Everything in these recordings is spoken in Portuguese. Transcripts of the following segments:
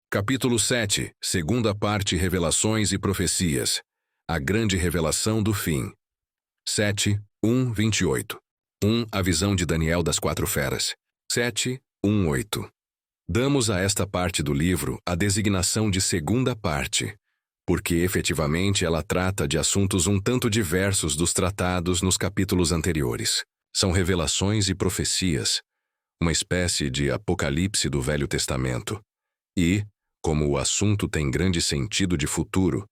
Capítulo 7, segunda parte, Revelações e Profecias. A grande revelação do fim. 7, 1, 28. 1. A visão de Daniel das quatro feras. 7, 1, 8. Damos a esta parte do livro a designação de segunda parte, porque efetivamente ela trata de assuntos um tanto diversos dos tratados nos capítulos anteriores. São revelações e profecias, uma espécie de apocalipse do Velho Testamento. E, como o assunto tem grande sentido de futuro,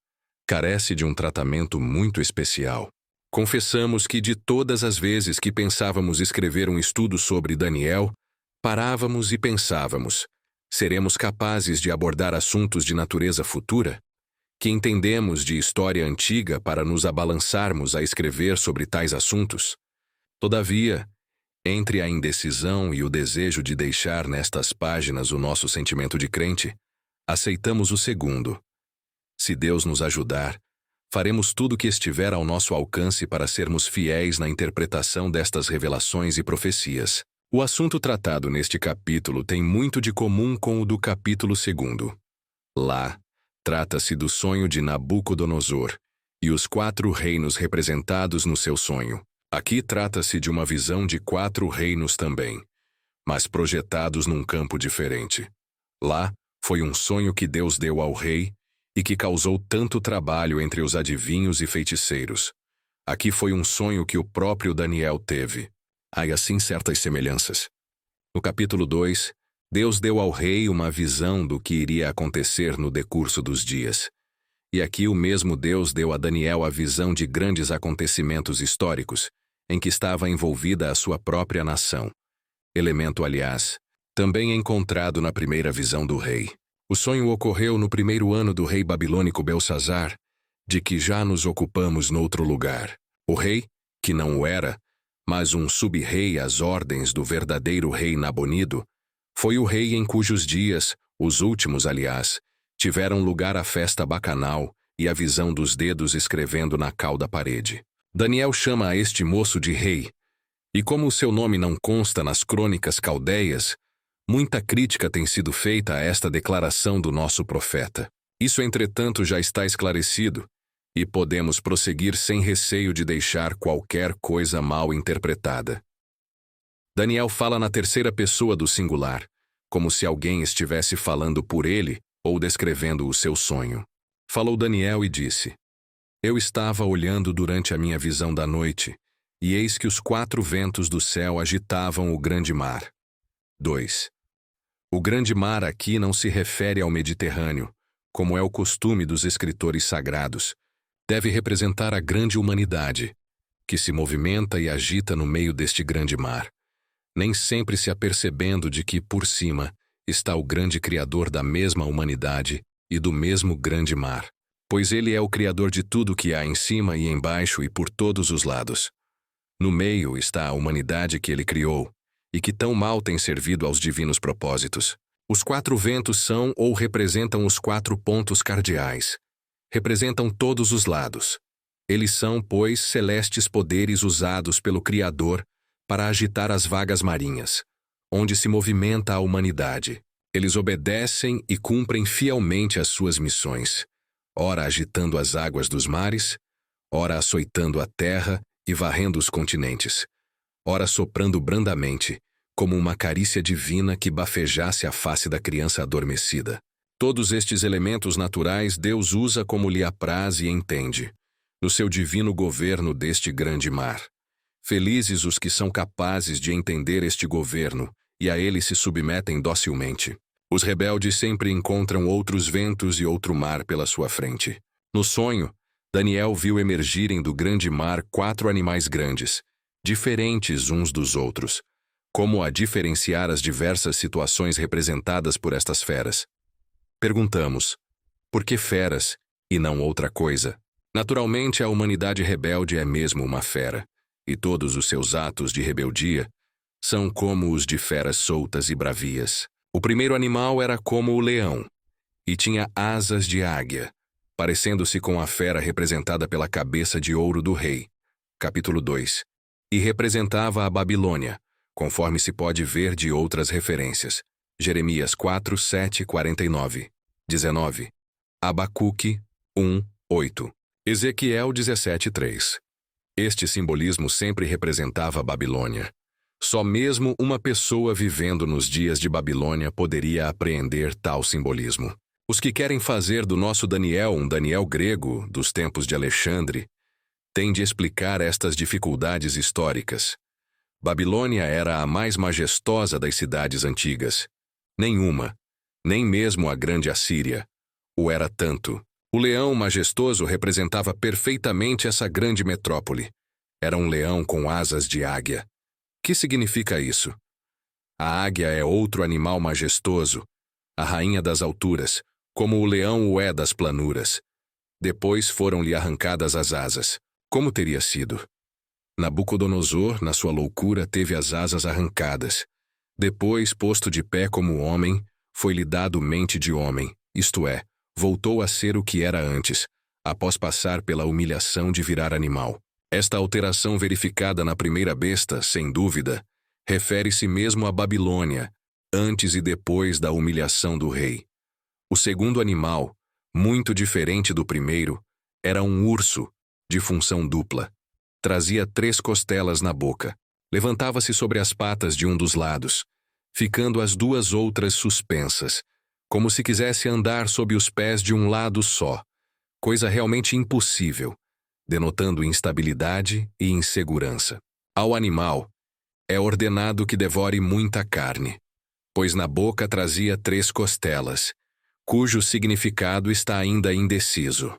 carece de um tratamento muito especial. Confessamos que de todas as vezes que pensávamos escrever um estudo sobre Daniel, parávamos e pensávamos: seremos capazes de abordar assuntos de natureza futura? Que entendemos de história antiga para nos abalançarmos a escrever sobre tais assuntos? Todavia, entre a indecisão e o desejo de deixar nestas páginas o nosso sentimento de crente, aceitamos o segundo. Se Deus nos ajudar, faremos tudo o que estiver ao nosso alcance para sermos fiéis na interpretação destas revelações e profecias. O assunto tratado neste capítulo tem muito de comum com o do capítulo 2. Lá, trata-se do sonho de Nabucodonosor e os 4 reinos representados no seu sonho. Aqui trata-se de uma visão de 4 reinos também, mas projetados num campo diferente. Lá, foi um sonho que Deus deu ao rei e que causou tanto trabalho entre os adivinhos e feiticeiros. Aqui foi um sonho que o próprio Daniel teve. Há assim certas semelhanças. No capítulo 2, Deus deu ao rei uma visão do que iria acontecer no decurso dos dias. E aqui o mesmo Deus deu a Daniel a visão de grandes acontecimentos históricos, em que estava envolvida a sua própria nação. Elemento, aliás, também encontrado na primeira visão do rei. O sonho ocorreu no 1º ano do rei babilônico Belsazar, de que já nos ocupamos noutro lugar. O rei, que não o era, mas um sub-rei às ordens do verdadeiro rei Nabonido, foi o rei em cujos dias, os últimos aliás, tiveram lugar a festa bacanal e a visão dos dedos escrevendo na cal da parede. Daniel chama a este moço de rei, e como o seu nome não consta nas crônicas caldeias, muita crítica tem sido feita a esta declaração do nosso profeta. Isso, entretanto, já está esclarecido, e podemos prosseguir sem receio de deixar qualquer coisa mal interpretada. Daniel fala na terceira pessoa do singular, como se alguém estivesse falando por ele ou descrevendo o seu sonho. Falou Daniel e disse: Eu estava olhando durante a minha visão da noite, e eis que os 4 ventos do céu agitavam o grande mar. 2. O grande mar aqui não se refere ao Mediterrâneo, como é o costume dos escritores sagrados. Deve representar a grande humanidade, que se movimenta e agita no meio deste grande mar, nem sempre se apercebendo de que, por cima, está o grande Criador da mesma humanidade e do mesmo grande mar, pois ele é o Criador de tudo que há em cima e embaixo e por todos os lados. No meio está a humanidade que ele criou, e que tão mal tem servido aos divinos propósitos. Os 4 ventos são ou representam os 4 pontos cardeais. Representam todos os lados. Eles são, pois, celestes poderes usados pelo Criador para agitar as vagas marinhas, onde se movimenta a humanidade. Eles obedecem e cumprem fielmente as suas missões, ora agitando as águas dos mares, ora açoitando a terra e varrendo os continentes, ora soprando brandamente, como uma carícia divina que bafejasse a face da criança adormecida. Todos estes elementos naturais Deus usa como lhe apraz e entende, no seu divino governo deste grande mar. Felizes os que são capazes de entender este governo e a ele se submetem docilmente. Os rebeldes sempre encontram outros ventos e outro mar pela sua frente. No sonho, Daniel viu emergirem do grande mar 4 animais grandes, diferentes uns dos outros, como a diferenciar as diversas situações representadas por estas feras. Perguntamos: por que feras e não outra coisa? Naturalmente, a humanidade rebelde é mesmo uma fera, e todos os seus atos de rebeldia são como os de feras soltas e bravias. O primeiro animal era como o leão, e tinha asas de águia, parecendo-se com a fera representada pela cabeça de ouro do rei. Capítulo 2. E representava a Babilônia, conforme se pode ver de outras referências. Jeremias 4, 7, 49. 19. Abacuque 1, 8. Ezequiel 17, 3. Este simbolismo sempre representava a Babilônia. Só mesmo uma pessoa vivendo nos dias de Babilônia poderia apreender tal simbolismo. Os que querem fazer do nosso Daniel um Daniel grego dos tempos de Alexandre têm de explicar estas dificuldades históricas. Babilônia era a mais majestosa das cidades antigas. Nenhuma, nem mesmo a grande Assíria, o era tanto. O leão majestoso representava perfeitamente essa grande metrópole. Era um leão com asas de águia. Que significa isso? A águia é outro animal majestoso, a rainha das alturas, como o leão o é das planuras. Depois foram-lhe arrancadas as asas. Como teria sido? Nabucodonosor, na sua loucura, teve as asas arrancadas. Depois, posto de pé como homem, foi-lhe dado mente de homem, isto é, voltou a ser o que era antes, após passar pela humilhação de virar animal. Esta alteração verificada na primeira besta, sem dúvida, refere-se mesmo à Babilônia, antes e depois da humilhação do rei. O segundo animal, muito diferente do primeiro, era um urso, de função dupla. Trazia 3 costelas na boca. Levantava-se sobre as patas de um dos lados, ficando as 2 outras suspensas, como se quisesse andar sob os pés de um lado só, coisa realmente impossível, denotando instabilidade e insegurança. Ao animal, é ordenado que devore muita carne, pois na boca trazia 3 costelas, cujo significado está ainda indeciso.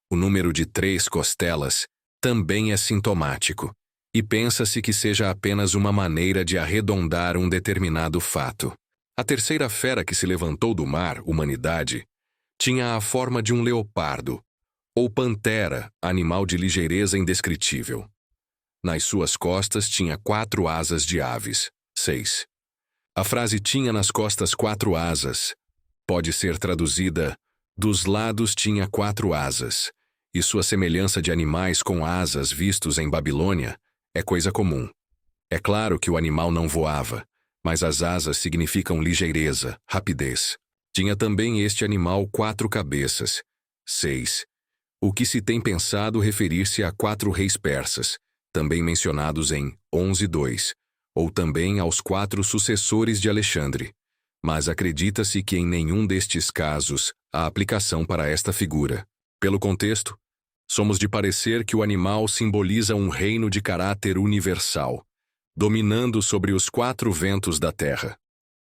O número de 3 costelas também é sintomático, e pensa-se que seja apenas uma maneira de arredondar um determinado fato. A terceira fera que se levantou do mar, humanidade, tinha a forma de um leopardo, ou pantera, animal de ligeireza indescritível. Nas suas costas tinha 4 asas de aves. 6. A frase tinha nas costas 4 asas pode ser traduzida: dos lados tinha 4 asas, e sua semelhança de animais com asas vistos em Babilônia é coisa comum. É claro que o animal não voava, mas as asas significam ligeireza, rapidez. Tinha também este animal 4 cabeças. 6. O que se tem pensado referir-se a 4 reis persas, também mencionados em 11:2, ou também aos 4 sucessores de Alexandre. Mas acredita-se que em nenhum destes casos há aplicação para esta figura. Pelo contexto, somos de parecer que o animal simboliza um reino de caráter universal, dominando sobre os 4 ventos da terra.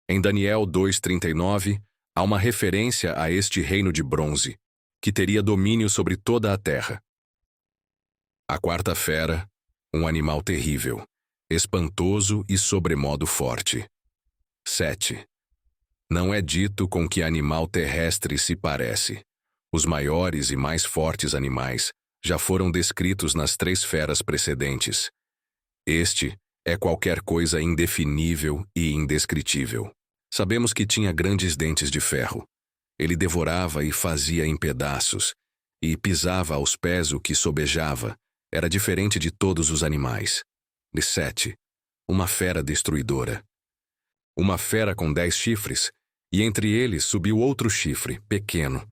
Em Daniel 2:39, há uma referência a este reino de bronze, que teria domínio sobre toda a terra. A quarta fera, um animal terrível, espantoso e sobremodo forte. 7. Não é dito com que animal terrestre se parece. Os maiores e mais fortes animais já foram descritos nas 3 feras precedentes. Este é qualquer coisa indefinível e indescritível. Sabemos que tinha grandes dentes de ferro. Ele devorava e fazia em pedaços, e pisava aos pés o que sobejava. Era diferente de todos os animais. 7. Uma fera destruidora. Uma fera com 10 chifres, e entre eles subiu outro chifre, pequeno,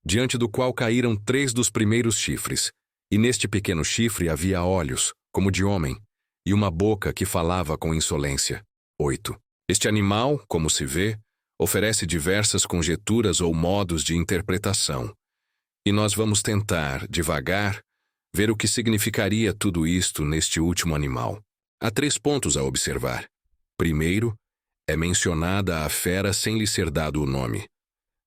diante do qual caíram 3 dos primeiros chifres, e neste pequeno chifre havia olhos, como de homem, e uma boca que falava com insolência. 8. Este animal, como se vê, oferece diversas conjecturas ou modos de interpretação, e nós vamos tentar, devagar, ver o que significaria tudo isto neste último animal. Há 3 pontos a observar. Primeiro, é mencionada a fera sem lhe ser dado o nome.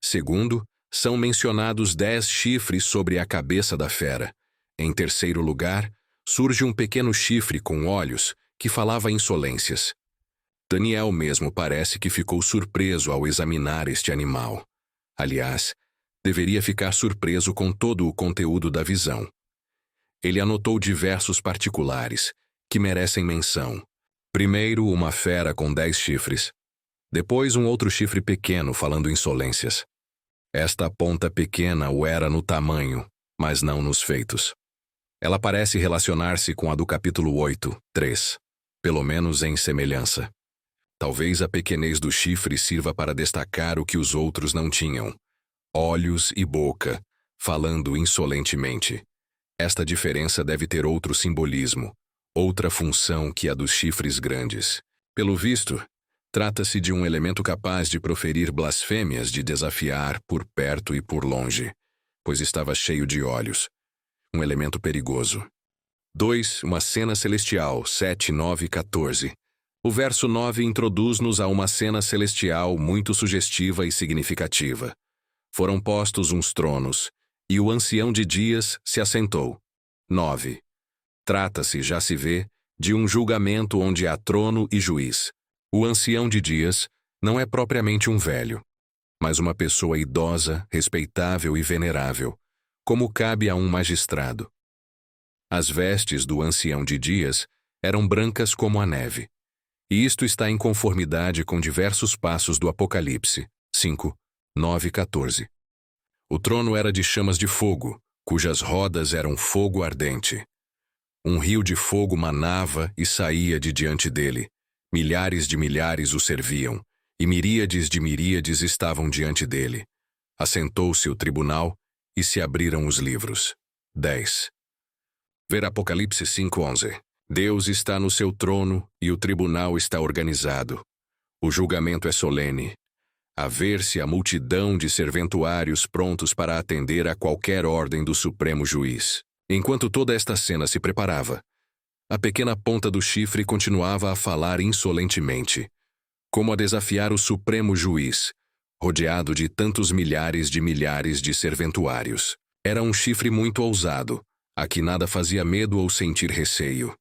Segundo, são mencionados 10 chifres sobre a cabeça da fera. Em terceiro lugar, surge um pequeno chifre com olhos que falava insolências. Daniel mesmo parece que ficou surpreso ao examinar este animal. Aliás, deveria ficar surpreso com todo o conteúdo da visão. Ele anotou diversos particulares, que merecem menção. Primeiro, uma fera com 10 chifres. Depois, um outro chifre pequeno falando insolências. Esta ponta pequena o era no tamanho, mas não nos feitos. Ela parece relacionar-se com a do capítulo 8:3, pelo menos em semelhança. Talvez a pequenez do chifre sirva para destacar o que os outros não tinham. olhos e boca, falando insolentemente. Esta diferença deve ter outro simbolismo, outra função que a dos chifres grandes. Pelo visto, trata-se de um elemento capaz de proferir blasfêmias, de desafiar por perto e por longe, pois estava cheio de olhos. Um elemento perigoso. 2. Uma cena celestial, 7, 9 e 14. O verso 9 introduz-nos a uma cena celestial muito sugestiva e significativa. Foram postos uns tronos, e o ancião de dias se assentou. 9. Trata-se, já se vê, de um julgamento onde há trono e juiz. O ancião de dias não é propriamente um velho, mas uma pessoa idosa, respeitável e venerável, como cabe a um magistrado. As vestes do ancião de dias eram brancas como a neve, e isto está em conformidade com diversos passos do Apocalipse, 5, 9 e 14. O trono era de chamas de fogo, cujas rodas eram fogo ardente. Um rio de fogo manava e saía de diante dele. Milhares de milhares o serviam, e miríades de miríades estavam diante dele. Assentou-se o tribunal, e se abriram os livros. 10. Ver Apocalipse 5:11. Deus está no seu trono, e o tribunal está organizado. O julgamento é solene. A ver-se a multidão de serventuários prontos para atender a qualquer ordem do Supremo Juiz. Enquanto toda esta cena se preparava, a pequena ponta do chifre continuava a falar insolentemente, como a desafiar o Supremo Juiz, rodeado de tantos milhares de serventuários. Era um chifre muito ousado, a que nada fazia medo ou sentir receio.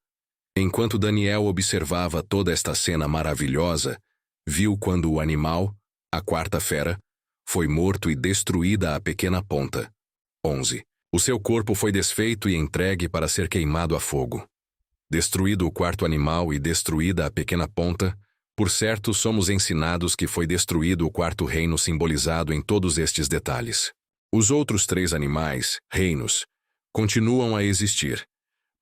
Enquanto Daniel observava toda esta cena maravilhosa, viu quando o animal, a quarta fera, foi morto e destruída a pequena ponta. 11. O seu corpo foi desfeito e entregue para ser queimado a fogo. Destruído o quarto animal e destruída a pequena ponta, por certo somos ensinados que foi destruído o quarto reino simbolizado em todos estes detalhes. Os outros 3 animais, reinos, continuam a existir,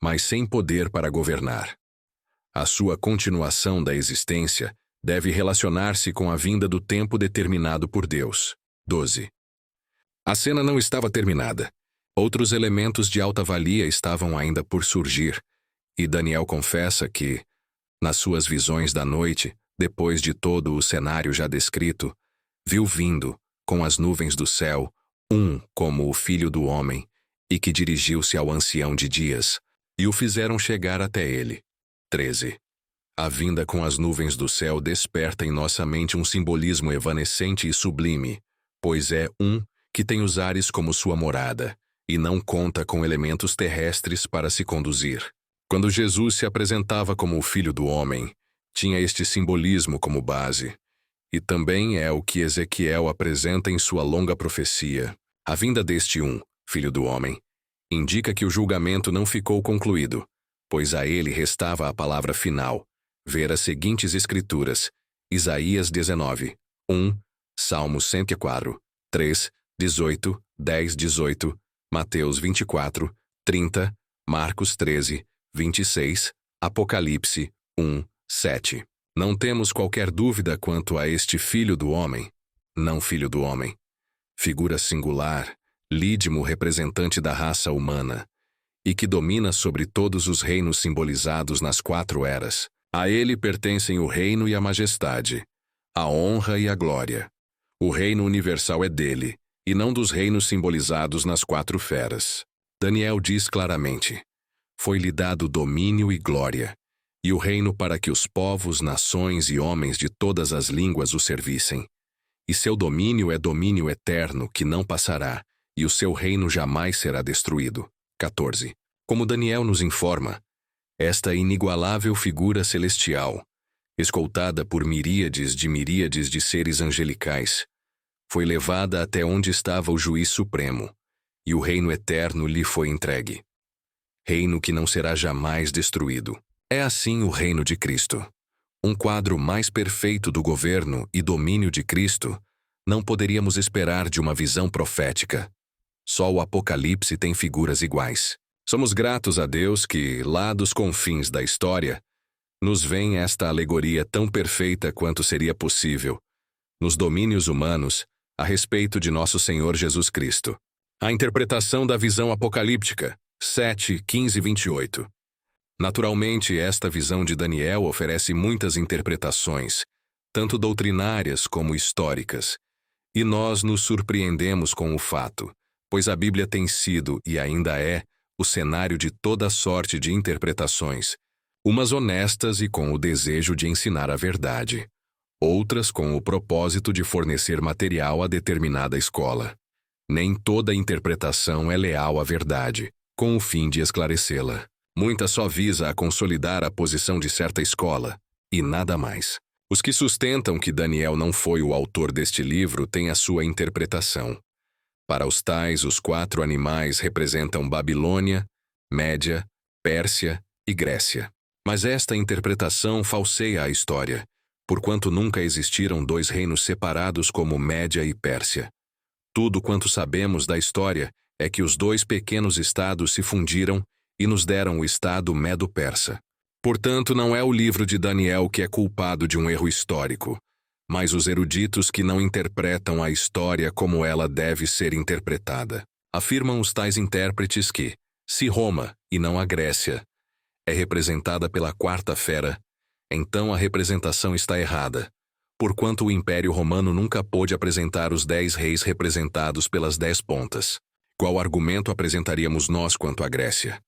mas sem poder para governar. A sua continuação da existência deve relacionar-se com a vinda do tempo determinado por Deus. 12. A cena não estava terminada. Outros elementos de alta valia estavam ainda por surgir, e Daniel confessa que, nas suas visões da noite, depois de todo o cenário já descrito, viu vindo, com as nuvens do céu, um como o Filho do Homem, e que dirigiu-se ao ancião de dias, e o fizeram chegar até ele. 13. A vinda com as nuvens do céu desperta em nossa mente um simbolismo evanescente e sublime, pois é um que tem os ares como sua morada, e não conta com elementos terrestres para se conduzir. Quando Jesus se apresentava como o Filho do Homem, tinha este simbolismo como base, e também é o que Ezequiel apresenta em sua longa profecia. A vinda deste Filho do Homem, indica que o julgamento não ficou concluído, pois a ele restava a palavra final. Ver as seguintes escrituras: Isaías 19, 1, Salmos 104, 3, 18, 10, 18, Mateus 24, 30, Marcos 13, 26, Apocalipse 1, 7. Não temos qualquer dúvida quanto a este Filho do Homem, não Filho do Homem. Figura singular, lídimo representante da raça humana, e que domina sobre todos os reinos simbolizados nas 4 eras. A ele pertencem o reino e a majestade, a honra e a glória. O reino universal é dele, e não dos reinos simbolizados nas 4 feras. Daniel diz claramente: foi-lhe dado domínio e glória, e o reino para que os povos, nações e homens de todas as línguas o servissem. E seu domínio é domínio eterno que não passará, e o seu reino jamais será destruído. 14. Como Daniel nos informa, esta inigualável figura celestial, escoltada por miríades de seres angelicais, foi levada até onde estava o juiz supremo, e o reino eterno lhe foi entregue. Reino que não será jamais destruído. É assim o reino de Cristo. Um quadro mais perfeito do governo e domínio de Cristo não poderíamos esperar de uma visão profética. Só o Apocalipse tem figuras iguais. Somos gratos a Deus que, lá dos confins da história, nos vem esta alegoria tão perfeita quanto seria possível, nos domínios humanos, a respeito de nosso Senhor Jesus Cristo. A interpretação da visão apocalíptica, 7, 15 e 28. Naturalmente, esta visão de Daniel oferece muitas interpretações, tanto doutrinárias como históricas. E nós nos surpreendemos com o fato, pois a Bíblia tem sido, e ainda é, o cenário de toda sorte de interpretações, umas honestas e com o desejo de ensinar a verdade, outras com o propósito de fornecer material a determinada escola. Nem toda interpretação é leal à verdade, com o fim de esclarecê-la. Muita só visa a consolidar a posição de certa escola, e nada mais. Os que sustentam que Daniel não foi o autor deste livro têm a sua interpretação. Para os tais, os 4 animais representam Babilônia, Média, Pérsia e Grécia. Mas esta interpretação falseia a história, porquanto nunca existiram 2 reinos separados como Média e Pérsia. Tudo quanto sabemos da história é que os 2 pequenos estados se fundiram e nos deram o estado Medo-Persa. Portanto, não é o livro de Daniel que é culpado de um erro histórico, mas os eruditos que não interpretam a história como ela deve ser interpretada. Afirmam os tais intérpretes que, se Roma, e não a Grécia, é representada pela 4ª fera, então a representação está errada, porquanto o Império Romano nunca pôde apresentar os 10 reis representados pelas 10 pontas. Qual argumento apresentaríamos nós quanto à Grécia?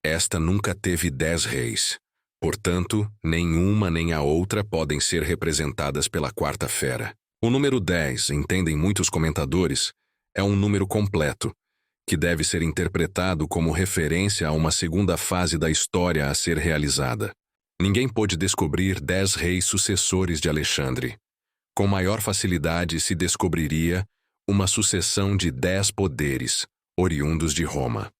Esta nunca teve 10 reis. Portanto, nenhuma nem a outra podem ser representadas pela 4ª fera. O número 10, entendem muitos comentadores, é um número completo, que deve ser interpretado como referência a uma segunda fase da história a ser realizada. Ninguém pôde descobrir 10 reis sucessores de Alexandre. Com maior facilidade se descobriria uma sucessão de 10 poderes, oriundos de Roma.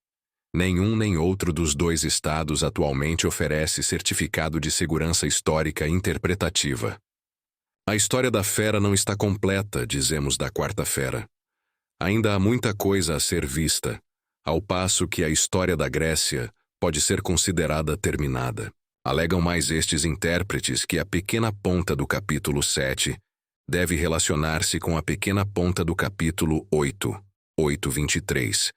Nenhum nem outro dos 2 estados atualmente oferece certificado de segurança histórica interpretativa. A história da fera não está completa, dizemos da 4ª fera. Ainda há muita coisa a ser vista, ao passo que a história da Grécia pode ser considerada terminada. Alegam mais estes intérpretes que a pequena ponta do capítulo 7 deve relacionar-se com a pequena ponta do capítulo 8, 8:23.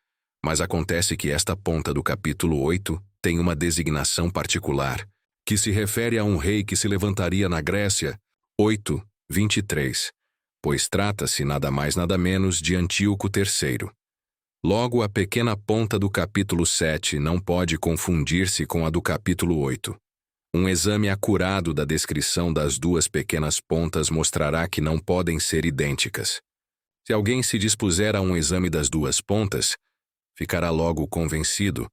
Mas acontece que esta ponta do capítulo 8 tem uma designação particular, que se refere a um rei que se levantaria na Grécia, 8:23, pois trata-se nada mais nada menos de Antíoco III. Logo, a pequena ponta do capítulo 7 não pode confundir-se com a do capítulo 8. Um exame acurado da descrição das 2 pequenas pontas mostrará que não podem ser idênticas. Se alguém se dispuser a um exame das 2 pontas, ficará logo convencido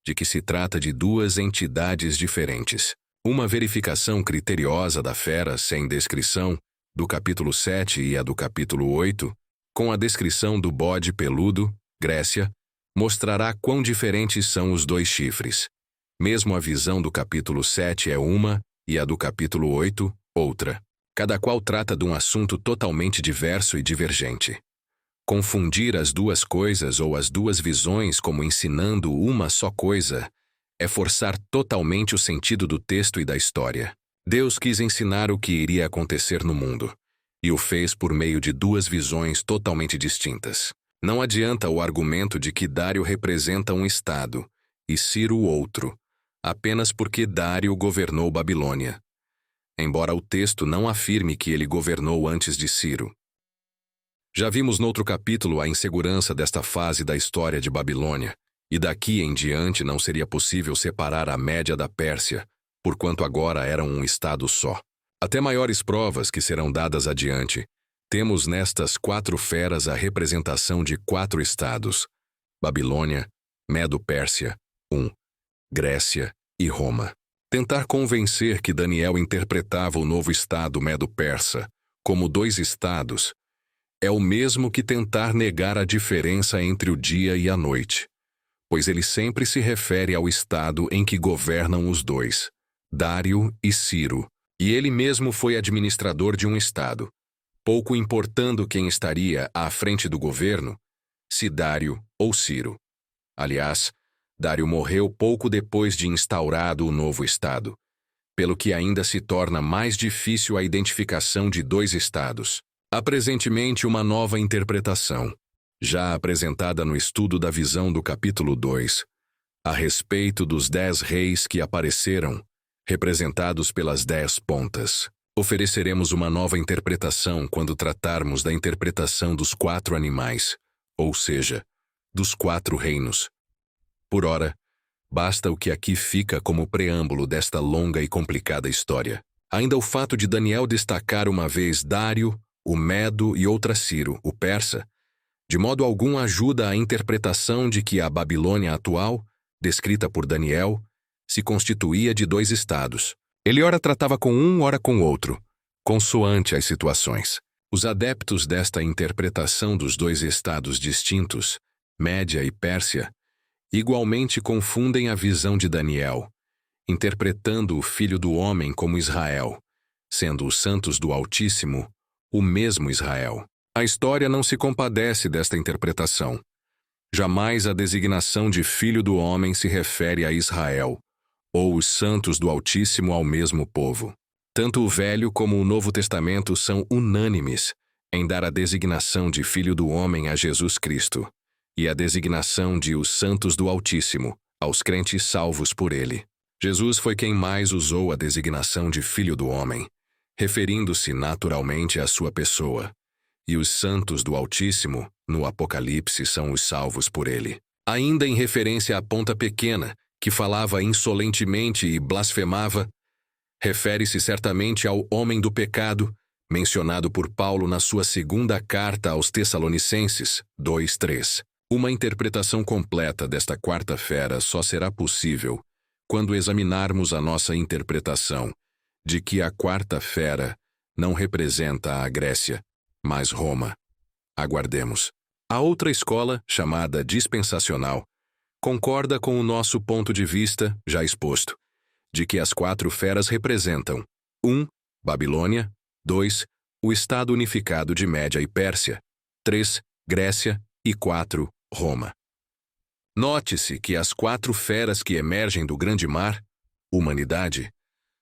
de que se trata de 2 entidades diferentes. Uma verificação criteriosa da fera sem descrição, do capítulo 7 e a do capítulo 8, com a descrição do bode peludo, Grécia, mostrará quão diferentes são os 2 chifres. Mesmo a visão do capítulo 7 é uma e a do capítulo 8, outra. Cada qual trata de um assunto totalmente diverso e divergente. Confundir as 2 coisas ou as 2 visões como ensinando uma só coisa é forçar totalmente o sentido do texto e da história. Deus quis ensinar o que iria acontecer no mundo, e o fez por meio de 2 visões totalmente distintas. Não adianta o argumento de que Dário representa um estado e Ciro outro, apenas porque Dário governou Babilônia, embora o texto não afirme que ele governou antes de Ciro. Já vimos noutro capítulo a insegurança desta fase da história de Babilônia, e daqui em diante não seria possível separar a Média da Pérsia, porquanto agora eram um estado só. Até maiores provas que serão dadas adiante, temos nestas 4 feras a representação de 4 estados: Babilônia, Medo-Pérsia, Grécia e Roma. Tentar convencer que Daniel interpretava o novo estado Medo-Persa como 2 estados é o mesmo que tentar negar a diferença entre o dia e a noite, pois ele sempre se refere ao estado em que governam os 2, Dário e Ciro, e ele mesmo foi administrador de um estado, pouco importando quem estaria à frente do governo, se Dário ou Ciro. Aliás, Dário morreu pouco depois de instaurado o novo estado, pelo que ainda se torna mais difícil a identificação de 2 estados. Há presentemente uma nova interpretação, já apresentada no estudo da visão do capítulo 2, a respeito dos 10 reis que apareceram, representados pelas 10 pontas. Ofereceremos uma nova interpretação quando tratarmos da interpretação dos 4 animais, ou seja, dos 4 reinos. Por ora, basta o que aqui fica como preâmbulo desta longa e complicada história. Ainda o fato de Daniel destacar uma vez Dário, o Medo e outra Ciro, o persa, de modo algum ajuda a interpretação de que a Babilônia atual, descrita por Daniel, se constituía de 2 estados. Ele ora tratava com um, ora com outro, consoante as situações. Os adeptos desta interpretação dos 2 estados distintos, Média e Pérsia, igualmente confundem a visão de Daniel, interpretando o Filho do Homem como Israel, sendo os santos do Altíssimo o mesmo Israel. A história não se compadece desta interpretação. Jamais a designação de Filho do Homem se refere a Israel, ou os santos do Altíssimo ao mesmo povo. Tanto o Velho como o Novo Testamento são unânimes em dar a designação de Filho do Homem a Jesus Cristo, e a designação de os santos do Altíssimo aos crentes salvos por ele. Jesus foi quem mais usou a designação de Filho do Homem, referindo-se naturalmente à sua pessoa, e os santos do Altíssimo, no Apocalipse, são os salvos por ele. Ainda em referência à ponta pequena, que falava insolentemente e blasfemava, refere-se certamente ao homem do pecado, mencionado por Paulo na sua segunda carta aos Tessalonicenses, 2:3. Uma interpretação completa desta quarta fera só será possível quando examinarmos a nossa interpretação de que a quarta fera não representa a Grécia, mas Roma. Aguardemos. A outra escola, chamada dispensacional, concorda com o nosso ponto de vista, já exposto, de que as 4 feras representam 1. Babilônia, 2. O Estado unificado de Média e Pérsia, 3. Grécia e 4. Roma. Note-se que as 4 feras que emergem do grande mar, humanidade,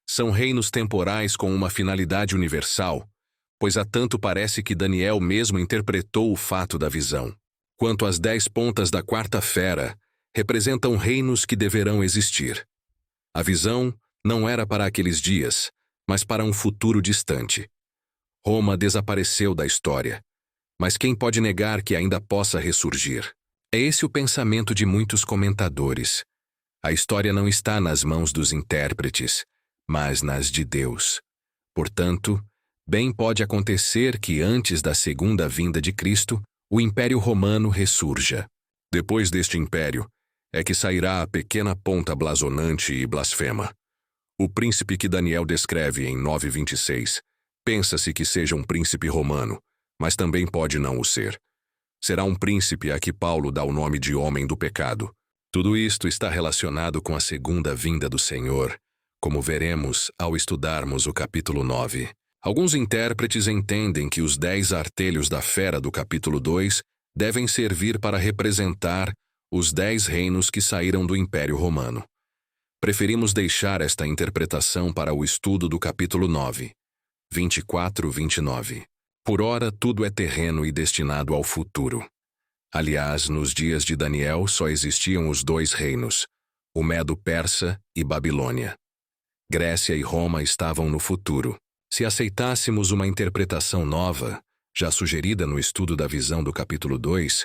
são reinos temporais com uma finalidade universal, pois há tanto parece que Daniel mesmo interpretou o fato da visão. Quanto às 10 pontas da quarta fera, representam reinos que deverão existir. A visão não era para aqueles dias, mas para um futuro distante. Roma desapareceu da história, mas quem pode negar que ainda possa ressurgir? É esse o pensamento de muitos comentadores. A história não está nas mãos dos intérpretes, mas nas de Deus. Portanto, bem pode acontecer que antes da segunda vinda de Cristo, o Império Romano ressurja. Depois deste império, é que sairá a pequena ponta blasonante e blasfema. O príncipe que Daniel descreve em 9:26, pensa-se que seja um príncipe romano, mas também pode não o ser. Será um príncipe a que Paulo dá o nome de homem do pecado. Tudo isto está relacionado com a segunda vinda do Senhor, como veremos ao estudarmos o capítulo 9. Alguns intérpretes entendem que os 10 artelhos da fera do capítulo 2 devem servir para representar os 10 reinos que saíram do Império Romano. Preferimos deixar esta interpretação para o estudo do capítulo 9, 24-29. Por ora, tudo é terreno e destinado ao futuro. Aliás, nos dias de Daniel só existiam os 2 reinos, o Medo-Persa e Babilônia. Grécia e Roma estavam no futuro. Se aceitássemos uma interpretação nova, já sugerida no estudo da visão do capítulo 2,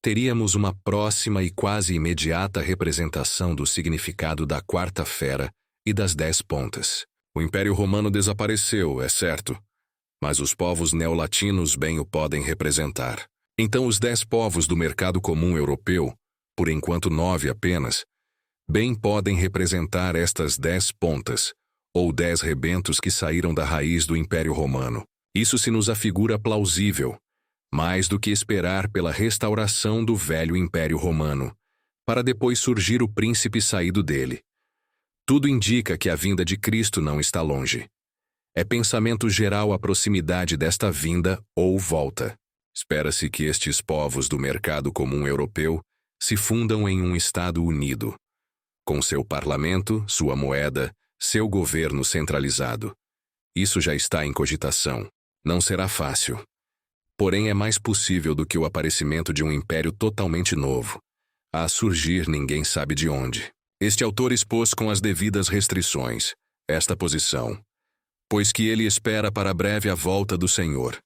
teríamos uma próxima e quase imediata representação do significado da quarta fera e das 10 pontas. O Império Romano desapareceu, é certo, mas os povos neolatinos bem o podem representar. Então os 10 povos do mercado comum europeu, por enquanto 9 apenas, bem podem representar estas 10 pontas, ou 10 rebentos que saíram da raiz do Império Romano. Isso se nos afigura plausível, mais do que esperar pela restauração do velho Império Romano, para depois surgir o príncipe saído dele. Tudo indica que a vinda de Cristo não está longe. É pensamento geral a proximidade desta vinda ou volta. Espera-se que estes povos do mercado comum europeu se fundam em um Estado unido, com seu parlamento, sua moeda, seu governo centralizado. Isso já está em cogitação. Não será fácil, Porém, é mais possível do que o aparecimento de um império totalmente novo, a surgir ninguém sabe de onde. Este autor expôs com as devidas restrições esta posição, pois que ele espera para breve a volta do Senhor,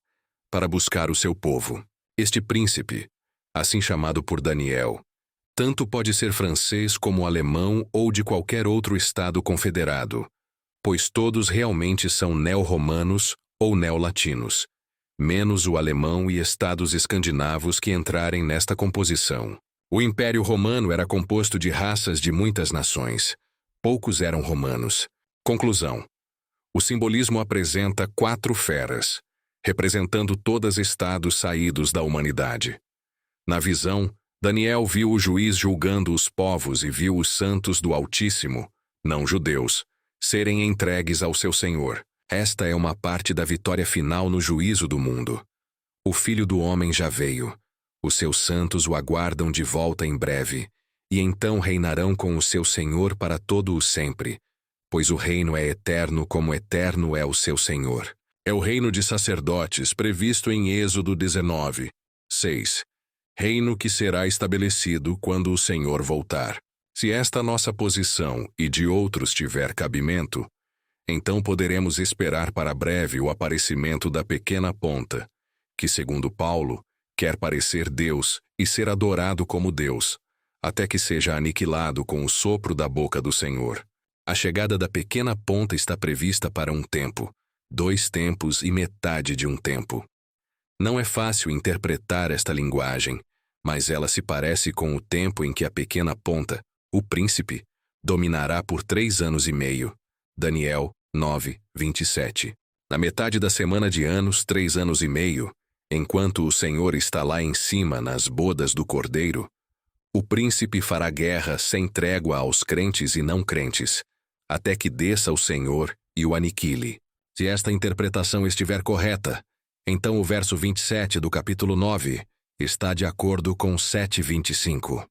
para buscar o seu povo. Este príncipe, assim chamado por Daniel, tanto pode ser francês como alemão ou de qualquer outro estado confederado, pois todos realmente são neo-romanos ou neolatinos, menos o alemão e estados escandinavos que entrarem nesta composição. O Império Romano era composto de raças de muitas nações. Poucos eram romanos. Conclusão. O simbolismo apresenta 4 feras, representando todos estados saídos da humanidade. Na visão, Daniel viu o juiz julgando os povos e viu os santos do Altíssimo, não judeus, serem entregues ao seu Senhor. Esta é uma parte da vitória final no juízo do mundo. O Filho do Homem já veio. Os seus santos o aguardam de volta em breve, e então reinarão com o seu Senhor para todo o sempre, pois o reino é eterno como eterno é o seu Senhor. É o reino de sacerdotes previsto em Êxodo 19, 6. Reino que será estabelecido quando o Senhor voltar. Se esta nossa posição e de outros tiver cabimento, então poderemos esperar para breve o aparecimento da pequena ponta, que, segundo Paulo, quer parecer Deus e ser adorado como Deus, até que seja aniquilado com o sopro da boca do Senhor. A chegada da pequena ponta está prevista para um tempo, 2 tempos e metade de um tempo. Não é fácil interpretar esta linguagem, mas ela se parece com o tempo em que a pequena ponta, o príncipe, dominará por 3 anos e meio. Daniel 9, 27. Na metade da semana de anos, 3 anos e meio, enquanto o Senhor está lá em cima nas bodas do Cordeiro, o príncipe fará guerra sem trégua aos crentes e não crentes, até que desça o Senhor e o aniquile. Se esta interpretação estiver correta, então o verso 27 do capítulo 9 está de acordo com 7:25.